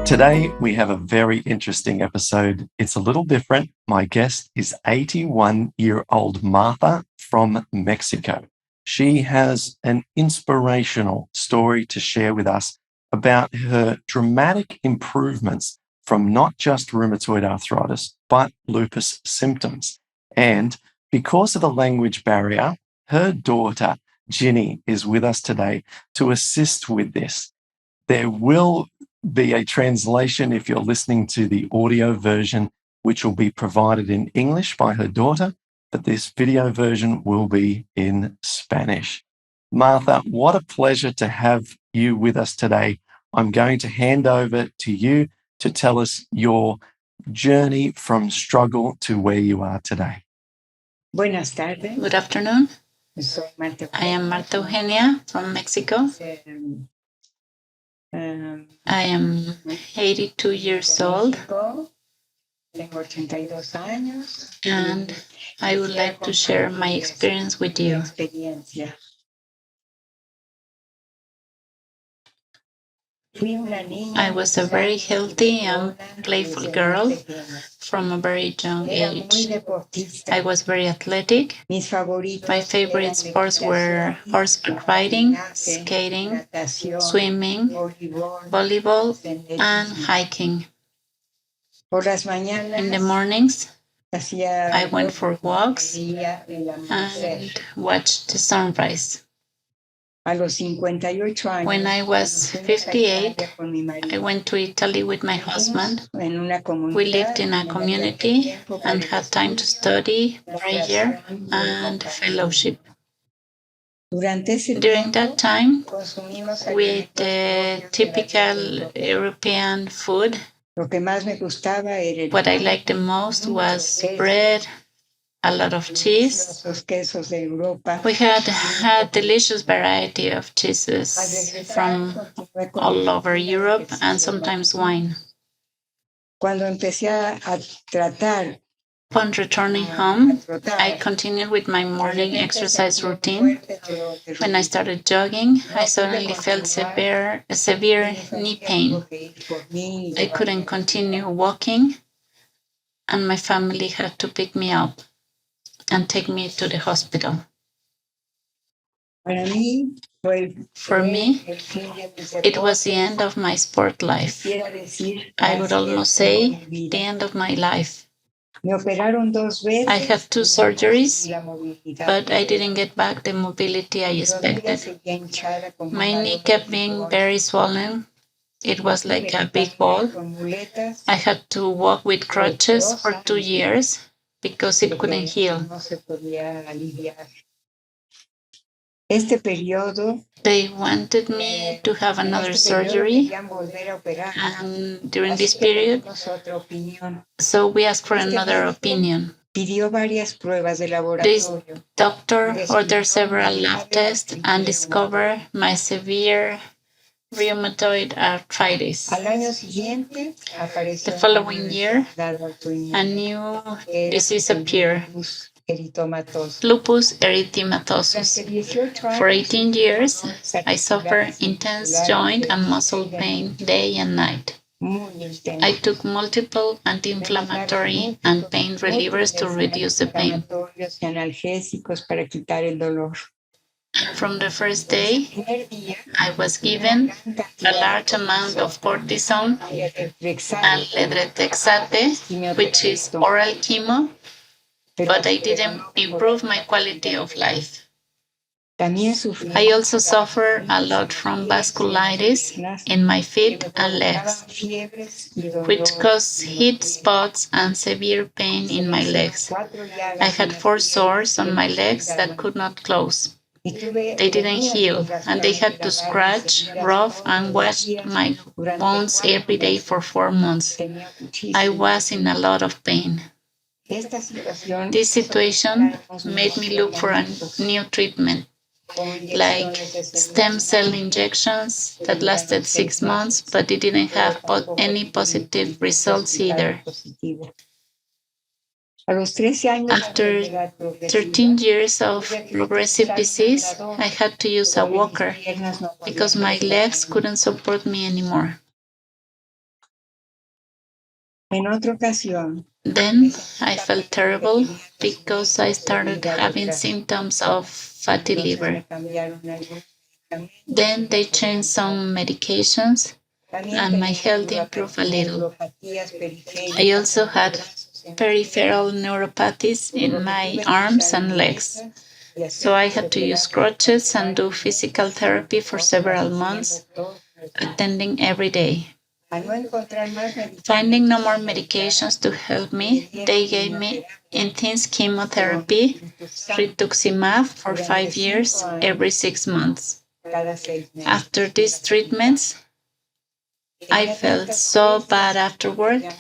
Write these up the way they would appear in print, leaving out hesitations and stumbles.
Today, we have a very interesting episode. It's a little different. My guest is 81-year-old Martha from Mexico. She has an inspirational story to share with us about her dramatic improvements from not just rheumatoid arthritis, but lupus symptoms. And because of the language barrier, her daughter, Ginny, is with us today to assist with this. There will be a translation if you're listening to the audio version, which will be provided in English by her daughter, but this video version will be in Spanish. Martha, what a pleasure to have you with us today. I'm going to hand over to you to tell us your journey from struggle to where you are today. Buenas tardes. Good afternoon. Soy Marta. I am Marta Eugenia from Mexico. I am 82 years old, Tengo 82 años. and I would like to share my experience with you. Experiencia. Fui una niña. I was a very healthy and playful girl from a very young Era muy age. deportista. I was very athletic. Mis favoritos. My favorite sports were horseback riding, skating, natación, swimming, voleibol, volleyball, senderismo. and hiking. Por las mañanas In the mornings, hacía I went for walks día el amanecer. and watched the sunrise. A los 58 años. When I was fuimos a 58, Italia con mi marido. I went to Italy with my husband. En una comunidad, We lived in a no había community tiempo para and had time to study, prayer, oración, and fellowship. Durante ese During that time, consumimos we ate alimentos the propios de la typical tierra. European food. Lo que más me gustaba era el What I pan, liked the most mucho was queso, bread, a lot of cheese. los quesos de Europa. We had a delicious variety of cheeses Al regresar, from continué con all mi over rutina de Europe and ejercicio sometimes matutina. wine. Cuando empecé a tratar Upon returning a home, trotar, I continued with my de morning repente exercise sentí un routine. fuerte dolor de When I rodilla. started jogging, No I pude suddenly felt continuar. severe Mi knee familia pain. tuvo que ir por mí y I couldn't llevarme. continue walking, and my family had to pick me up and take me to the hospital. Para mí For me, el fin de mis it was the deportes. end of my sport life. Quisiera decir, I would casi el almost fin de say mi vida. the end of my life. Me operaron 2 I veces had 2 y no surgeries, conseguí la movilidad but que I quería. didn't get back the mobility I Mi rodilla expected. seguía hinchada como My una knee loma kept de being fútbol. very swollen. It was Tuve like que a big caminar ball. con muletas I had to walk with por crutches 2 for 2 años years because it couldn't porque heal. no se podía aliviar. Este periodo, They wanted me to have en another este periodo surgery, querían volver a operar. and during Así this que period, pedimos otra opinión. so we asked for Este another médico opinion. pidió varias pruebas de This laboratorio. doctor ordered Descubrió several mi lab grave tests and artritis discovered my severe rheumatoid arthritis. Al año siguiente apareció The una following nueva year, enfermedad a autoinmune, new que era disease el appeared, lupus eritomatoso. lupus erythematosus. Durante 18 For años 18 years, dolores I suffered articulares intense musculares joint de and día muscle y de pain noche, day and night. muy I intensos. took multiple Me mandaron anti-inflammatory and pain muchos relievers to reduce the pain. antiinflamatorios y analgésicos para quitar el dolor. From the first El day, primer día, I was una given gran a cantidad de large amount of cortisone y de and reflexante, letrexate, which is oral chemo, pero but I didn't improve my quality of life. también sufrí I also suffer a lot from vasculitis in my que feet me and legs, provocaban fiebres y dolor which caused en los heat pies. spots and severe pain Se in me my hicieron legs. 4 llagas I en had las 4 piernas sores on que my no se legs that quitaban. could not close. Y tuve They didn't tenía que heal, and they had to rascarme, lavarme, scratch, severas rub, todos and los wash días my durante bones 4 every day meses. for 4 months. Tenía I muchísimo. was in a lot of pain. Esta situación This hizo que situation buscáramos made me nuevos look for a tratamientos, new treatment, como like inyecciones de stem células cell madre, injections que that duraron lasted 6 6 months, meses, but it didn't pero have tampoco any tuvimos positive results resultado either. positivo. A los 13 años de After enfermedad progresiva, 13 years of tuve que progressive utilizar un disease, andador I had to use a porque mis walker piernas no podían because my legs resistir. couldn't support me anymore. En otra ocasión, Then I felt terrible because I started having symptoms of fatty liver. Then they changed some medications and my health improved a little. I also had peripheral neuropathies in my arms and legs. So I had to use crutches and do physical therapy for several months, attending every day. Finding no more medications to help me, they gave me intense chemotherapy, rituximab, for 5 years, every 6 months. After these treatments, I felt so bad afterward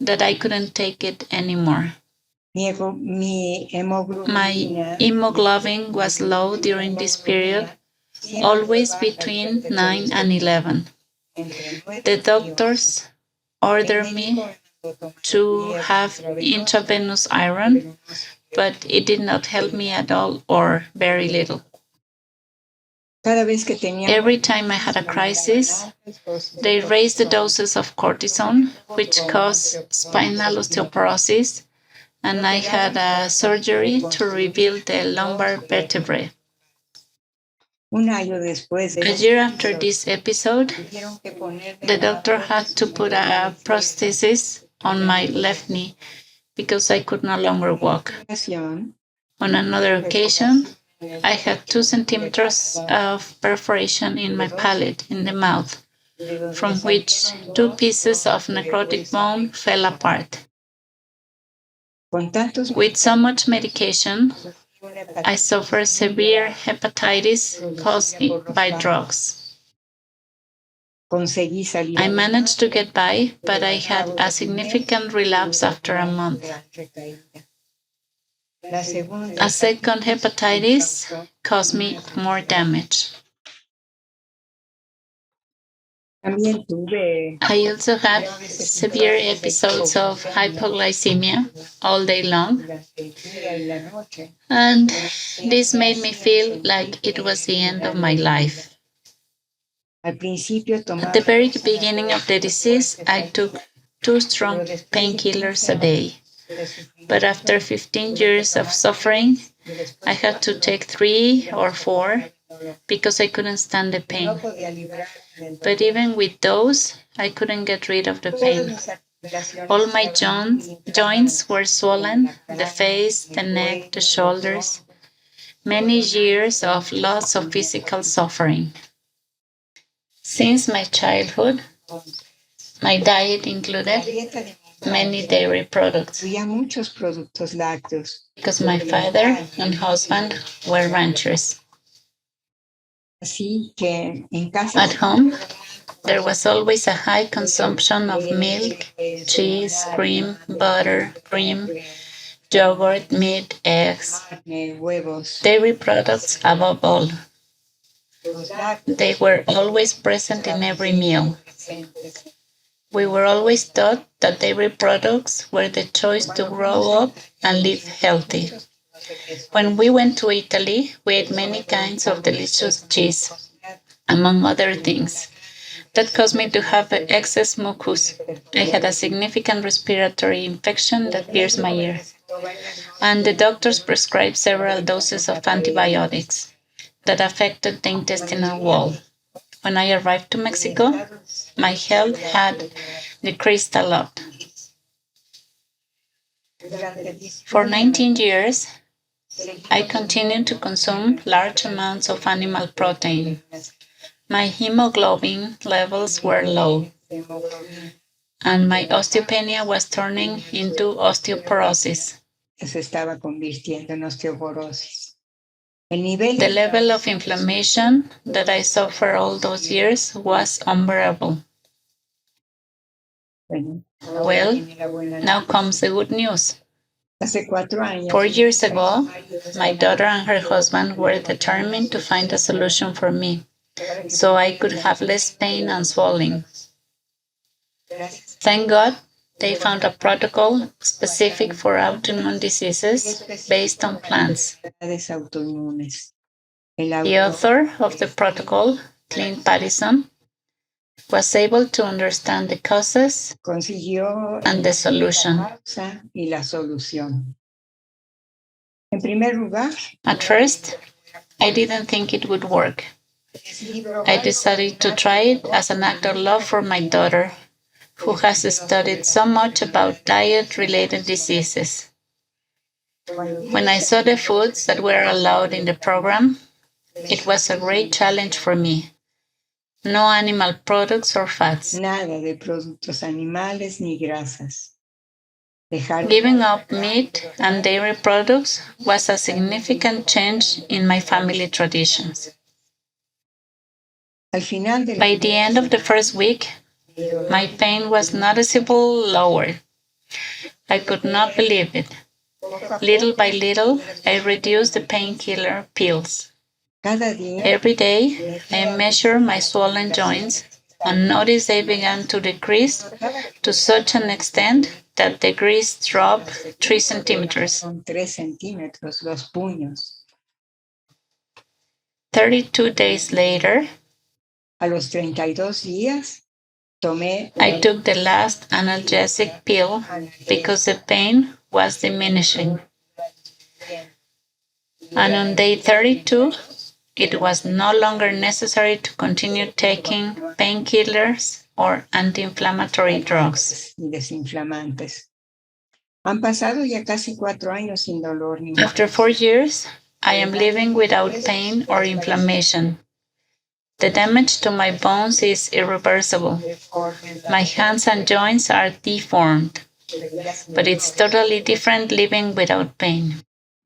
that I couldn't take it anymore. My hemoglobin was low during this period, always between 9 and 11. The doctors ordered me to have intravenous iron, but it did not help me at all or very little. Every time I had a crisis, they raised the doses of cortisone, which caused spinal osteoporosis, and I had a surgery to rebuild the lumbar vertebrae. A year after this episode, the doctor had to put a prosthesis on my left knee because I could no longer walk. On another occasion, I had 2 centimeters of perforation in my palate in the mouth, from which 2 pieces of necrotic bone fell apart. With so much medication, I suffer severe hepatitis caused by drugs. I managed to get by, but I had a significant relapse after a month. A second hepatitis caused me more damage. I also had severe episodes of hypoglycemia all day long, and this made me feel like it was the end of my life. At the very beginning of the disease, I took 2 strong painkillers a day. But after 15 years of suffering, I had to take 3 or 4 because I couldn't stand the pain. But even with those, I couldn't get rid of the pain. All my joints were swollen, the face, the neck, the shoulders. Many years of lots of physical suffering. Since my childhood, my diet included many dairy products because my father and husband were ranchers. At home, there was always a high consumption of milk, cheese, cream, butter, cream, yogurt, meat, eggs, dairy products above all. They were always present in every meal. We were always taught that dairy products were the choice to grow up and live healthy. When we went to Italy, we ate many kinds of delicious cheese, among other things. That caused me to have excess mucus. I had a significant respiratory infection that pierced my ear. And the doctors prescribed several doses of antibiotics that affected the intestinal wall. When I arrived to Mexico, my health had decreased a lot. For 19 years, I continued to consume large amounts of animal protein. My hemoglobin levels were low, and my osteopenia was turning into osteoporosis. The level of inflammation that I suffered all those years was unbearable. Well, now comes the good news. 4 years ago, my daughter and her husband were determined to find a solution for me, so I could have less pain and swelling. Thank God, they found a protocol specific for autoimmune diseases based on plants. The author of the protocol, Clint Paddison, was able to understand the causes consiguió and the solution. la causa y la solución. En primer lugar, At first, I didn't think it would work. I decided to try it as an act of love for my daughter, who has studied so much about diet-related diseases. When I saw the foods that were allowed in the program, it was a great challenge for me. No animal products or fats. nada de productos animales ni grasas. Giving up meat and dairy products was a significant change in my family traditions. Al final de By the end of the first week, my pain was noticeably lower. I could not believe it. Little by little, I reduced the painkiller pills. cada día Every day, I measured my swollen joints and noticed they began to decrease to such an extent that the grease dropped 3 centimeters. son 3 centímetros los puños. 32 days later, A los 32 días tomé I took the last analgesic pill because the pain was diminishing. And on day 32, it was no longer necessary to continue taking painkillers or anti-inflammatory drugs. y desinflamantes. Han pasado ya casi 4 años sin dolor ni After 4 years, I am living without pain or inflammation. The damage to my bones is irreversible. My hands and joints are deformed, but it's totally different living without pain.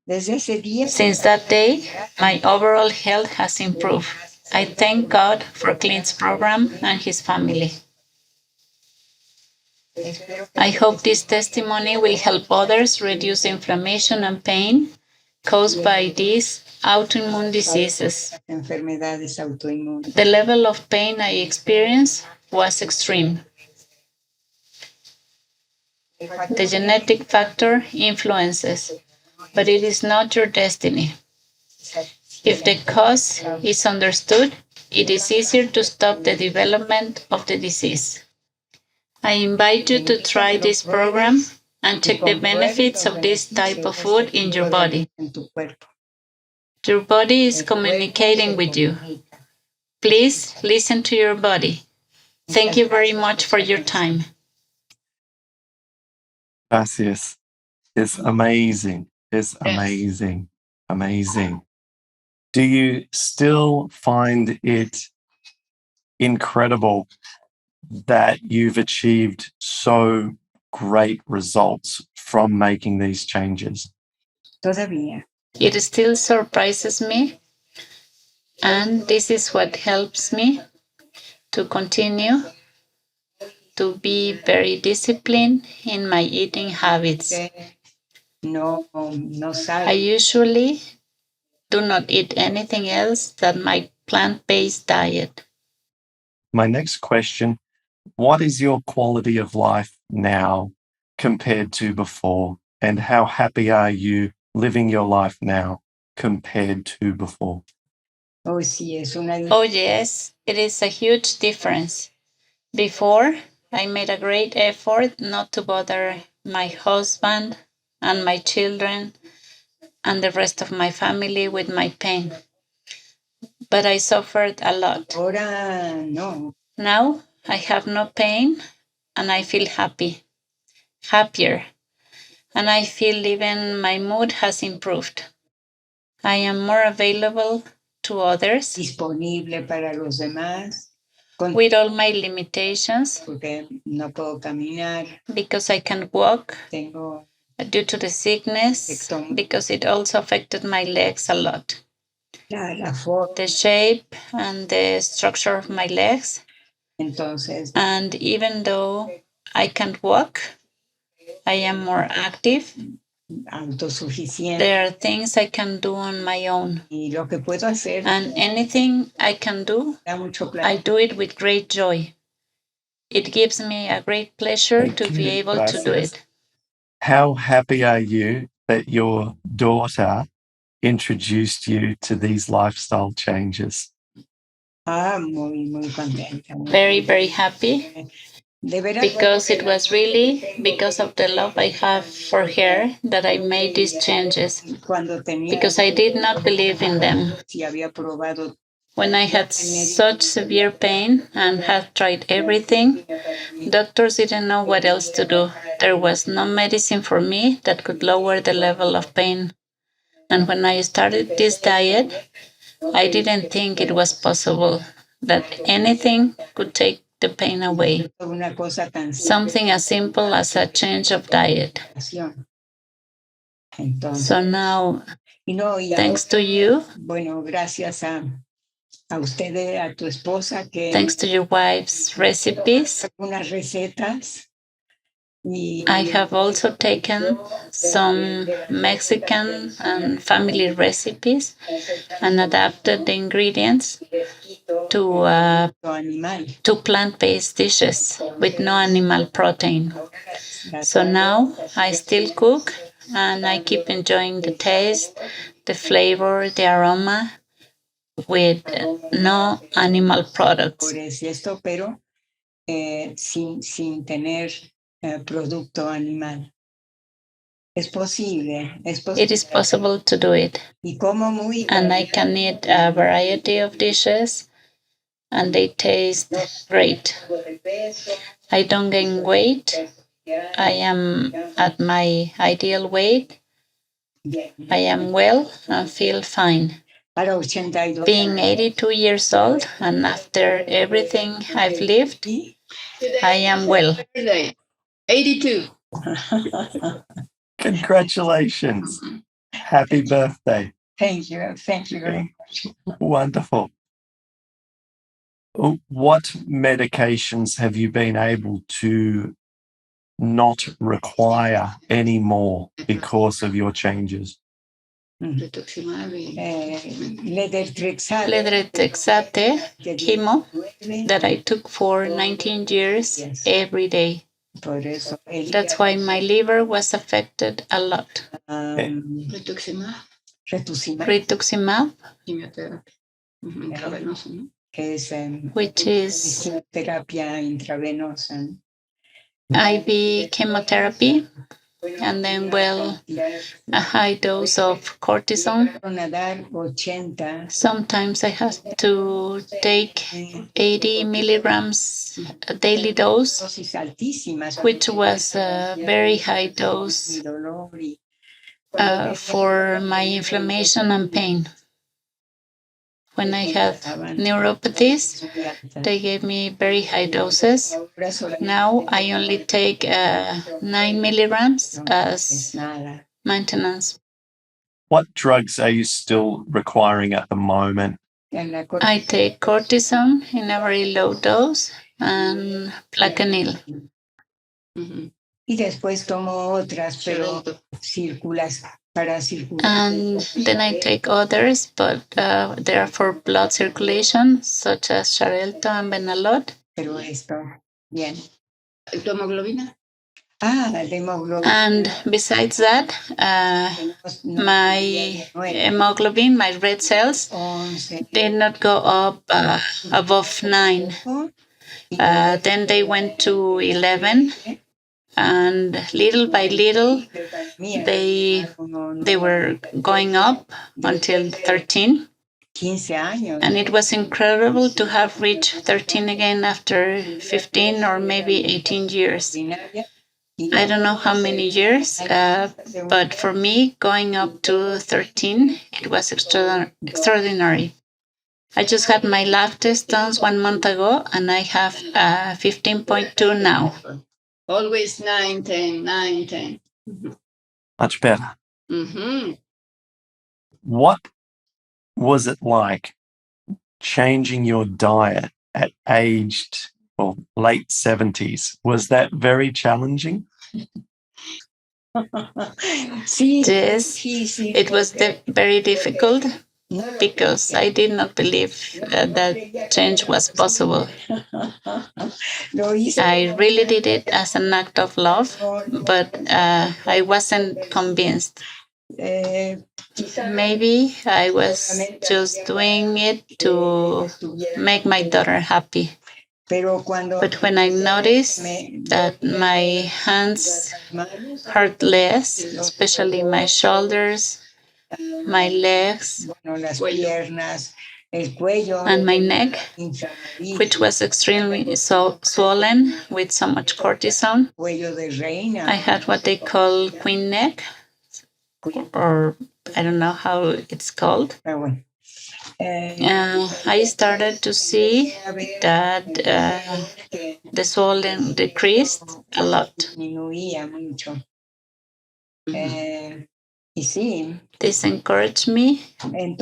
Desde ese día Since that day, my overall health has improved. I thank God for Clint's program and his family. I hope this testimony will help others reduce inflammation and pain caused by these autoimmune diseases. enfermedades autoinmunes. The level of pain I experienced was extreme. The genetic factor influences, but it is not your destiny. If the cause is understood, it is easier to stop the development of the disease. I invite you to try this program and check the benefits of this type of food in your body. En tu cuerpo. Your body is communicating with you. Please listen to your body. Thank you very much for your time. Gracias. It's amazing. It's amazing. Amazing. Do you still find it incredible that you've achieved so great results from making these changes? Todavía. It still surprises me, and this is what helps me to continue to be very disciplined in my eating habits. No I sabe. usually do not eat anything else than my plant-based diet. My next question, what is your quality of life now compared to before? And how happy are you living your life now compared to before? Oh, sí, es una Oh, yes, it is a huge difference. Before, I made a great effort not to bother my husband and my children and the rest of my family with my pain. But I suffered a lot. Ahora no. Now I have no pain and I feel happier, and I feel even my mood has improved. I am more available to others Disponible para los demás. with all my limitations Porque no puedo caminar. because I can't walk Tengo due to the sickness, because it also affected my legs a lot. la forma. The shape and the structure of my legs. Entonces, And even though I can't walk, I am more active. autosuficiente. There are things I can do on my own. Y lo que puedo hacer, And anything I can do, da mucho I placer. do it with great joy. It gives me a great pleasure Thank to be you. able to do Gracias. it. How happy are you that your daughter introduced you to these lifestyle changes? Muy contenta. Very, very happy, De veras, because it was really because of the love I have for her that I made these changes, cuando tenía, because I did not believe in them. si había probado, When I had such severe pain and had tried everything, doctors didn't know what else to do. There was no medicine for me that could lower the level of pain. And when I started this diet, I didn't think it was possible that anything could take the pain away. una cosa tan Something as simple as a change of diet. simple. Entonces, So now, y no, y thanks to you, bueno, gracias a ustedes, a tu esposa, que thanks to your wife's recipes, unas recetas. Y I have also taken some Mexican and family recipes and adapted the ingredients to animal. plant-based dishes with no animal protein. So now I still cook and I keep enjoying the taste, the flavor, the aroma with no animal products. Por esto, pero sin tener producto animal. Es posible. It is possible to do it. Y como muy And I can eat a variety of dishes and they taste great. I don't gain weight. I am at my ideal weight. I am well and feel fine. para 82. Being 82 years old and after everything I've lived, I am well. 82. Congratulations. Happy birthday. Thank you very much. Wonderful. What medications have you been able to not require anymore because of your changes? Letrexate chemo that I took for 19 years every day. That's why my liver was affected a lot. Rituximab, which is terapia intravenosa. IV chemotherapy, and then, a high dose of cortisone. Sometimes I have to take 80 milligrams a daily dose, which was a very high dose for my inflammation and pain. When I had neuropathies, they gave me very high doses. Now I only take 9 milligrams as maintenance. What drugs are you still requiring at the moment? I take cortisone in a very low dose and plaquenil. Y después tomo otras, pero circulas. And then I take others, but they are for blood circulation, such as Xarelto and Benalot. Pero esto, bien. ¿Tu hemoglobina? La hemoglobina. And besides that, my hemoglobin, my red cells, did not go up above 9. Then they went to 11. And little by little, they were going up until 13. And it was incredible to have reached 13 again after 15 or maybe 18 years. I don't know how many years, but for me, going up to 13, it was extraordinary. I just had my lab test done 1 month ago, and I have 15.2 now. Always 9, 10, 9, 10. Much better. Mm-hmm. What was it like changing your diet at late 70s? Was that very challenging? Yes, it was very difficult because I did not believe that change was possible. I really did it as an act of love, but I wasn't convinced. Maybe I was just doing it to make my daughter happy. But when I noticed that my hands hurt less, especially my shoulders, my legs, and my neck, which was extremely swollen with so much cortisone, I had what they call queen neck, or I don't know how it's called. I started to see that the swelling decreased a lot. This encouraged me. And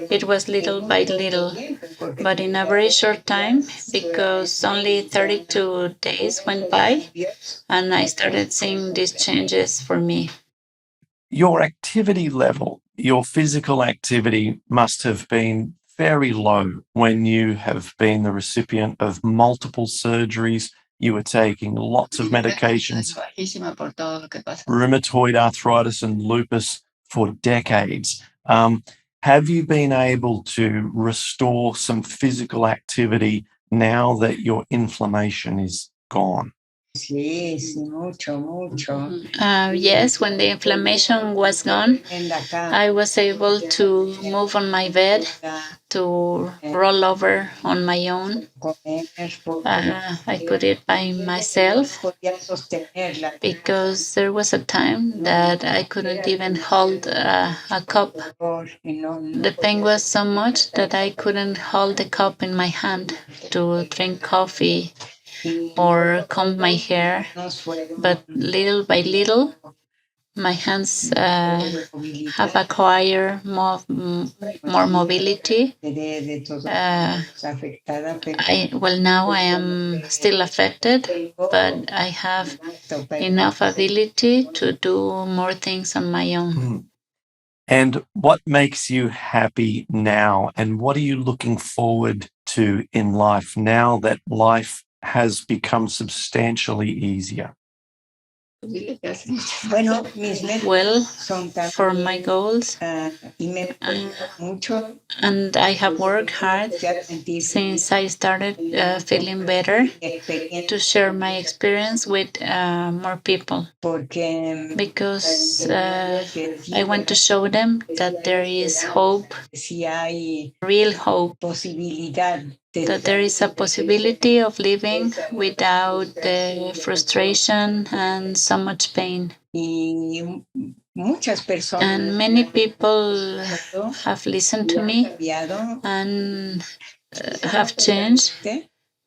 it was little by little, but in a very short time, because only 32 days went by, and I started seeing these changes for me. Your activity level, your physical activity must have been very low when you have been the recipient of multiple surgeries. You were taking lots of medications, rheumatoid arthritis and lupus for decades. Have you been able to restore some physical activity now that your inflammation is gone? Yes, when the inflammation was gone, I was able to move on my bed, to roll over on my own. I could eat by myself because there was a time that I couldn't even hold a cup. The pain was so much that I couldn't hold the cup in my hand to drink coffee or comb my hair, but little by little, my hands have acquired more mobility. Now I am still affected, but I have enough ability to do more things on my own. And what makes you happy now? And what are you looking forward to in life now that life has become substantially easier? Well, for my goals, and I have worked hard since I started feeling better to share my experience with more people, because I want to show them that there is hope, real hope, that there is a possibility of living without the frustration and so much pain. And many people have listened to me and have changed.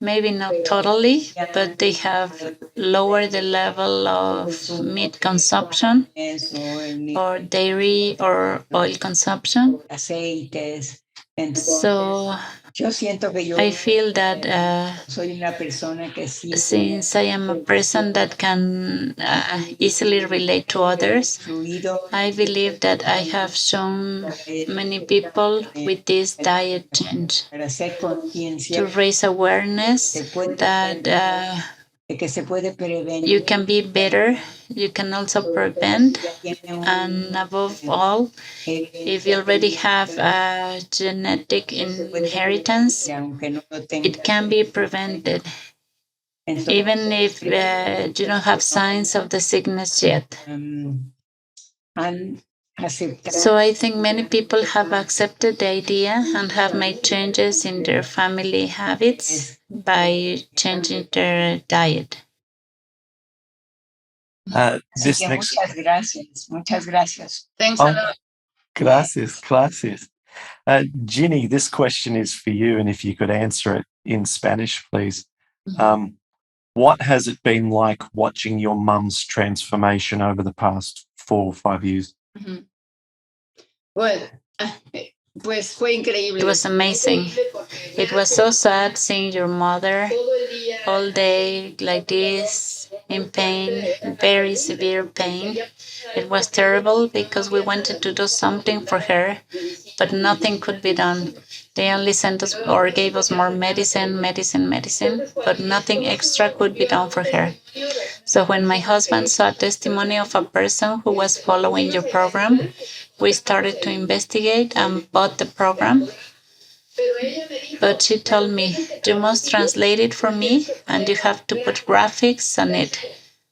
Maybe not totally, but they have lowered the level of meat consumption or dairy or oil consumption. So I feel that since I am a person that can easily relate to others, I believe that I have shown many people with this diet change to raise awareness that you can be better, you can also prevent, and above all, if you already have a genetic inheritance, it can be prevented, even if you don't have signs of the sickness yet. So I think many people have accepted the idea and have made changes in their family habits by changing their diet. Muchas gracias. Thanks a lot. Gracias. Ginny, this question is for you, and if you could answer it in Spanish, please. What has it been like watching your mum's transformation over the past 4 or 5 years? Well, pues fue increíble. It was amazing. It was so sad seeing your mother all day like this, in pain, very severe pain. It was terrible because we wanted to do something for her, but nothing could be done. They only sent us or gave us more medicine, but nothing extra could be done for her. So when my husband saw testimony of a person who was following your program, we started to investigate and bought the program. But she told me, you must translate it for me and you have to put graphics on it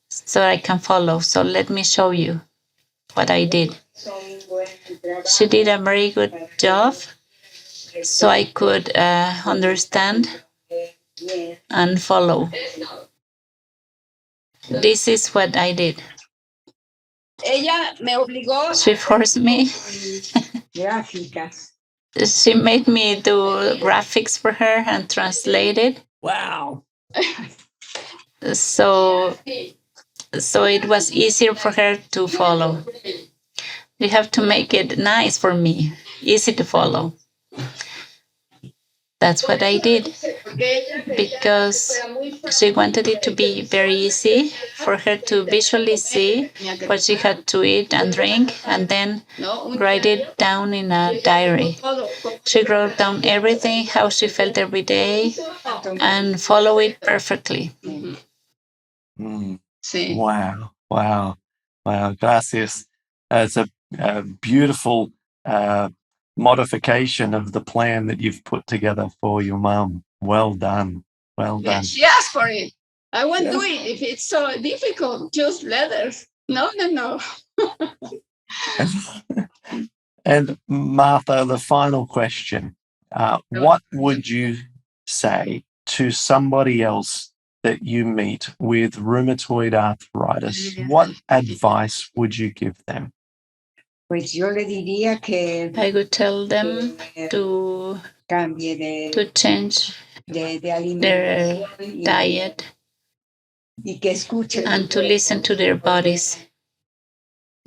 so I can follow. So let me show you what I did. She did a very good job so I could understand and follow. This is what I did. Ella me obligó. She forced me. Gráficas. She made me do graphics for her and translate it. Wow. So it was easier for her to follow. You have to make it nice for me, easy to follow. That's what I did because she wanted it to be very easy for her to visually see what she had to eat and drink and then write it down in a diary. She wrote down everything, how she felt every day, and follow it perfectly. Sí. Wow. Gracias. It's a beautiful modification of the plan that you've put together for your mum. Well done. Yeah, she asked for it. I won't do it if it's so difficult. Just letters. No. And Martha, the final question. What would you say to somebody else that you meet with rheumatoid arthritis? What advice would you give them? Pues yo le diría que I would tell them to cambie change de their alimentación diet y que escuche. and to listen to their bodies.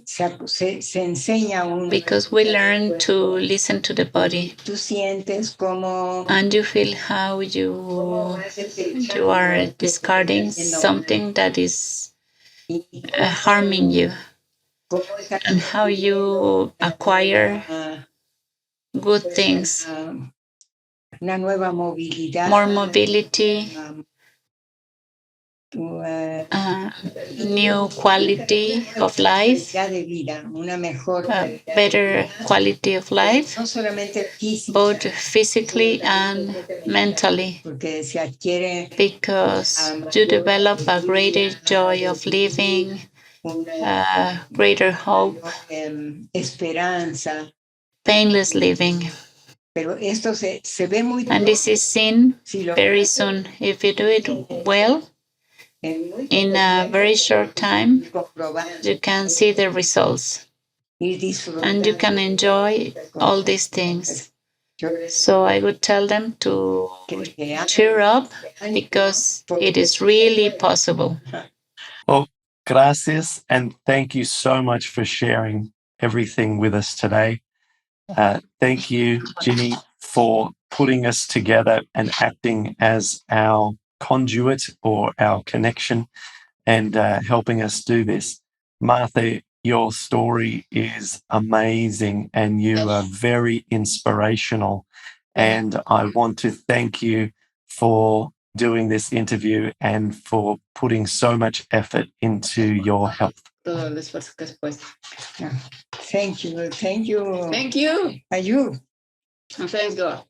Se enseña uno. Because we learn to listen to the body. Tú sientes como And you feel how you are discarding something that is harming you. And how you acquire good things. una nueva movilidad. More mobility. New quality of life, better quality of life, both physically and mentally, because you develop a greater joy of living, greater hope, painless living. And this is seen very soon. If you do it well, in a very short time, you can see the results and you can enjoy all these things. So I would tell them to cheer up because it is really possible. Well, gracias, and thank you so much for sharing everything with us today. Thank you, Ginny, for putting us together and acting as our conduit or our connection and helping us do this. Martha, your story is amazing and you are very inspirational. And I want to thank you for doing this interview and for putting so much effort into your health. Thank you. Thank you. Are you? Thank God.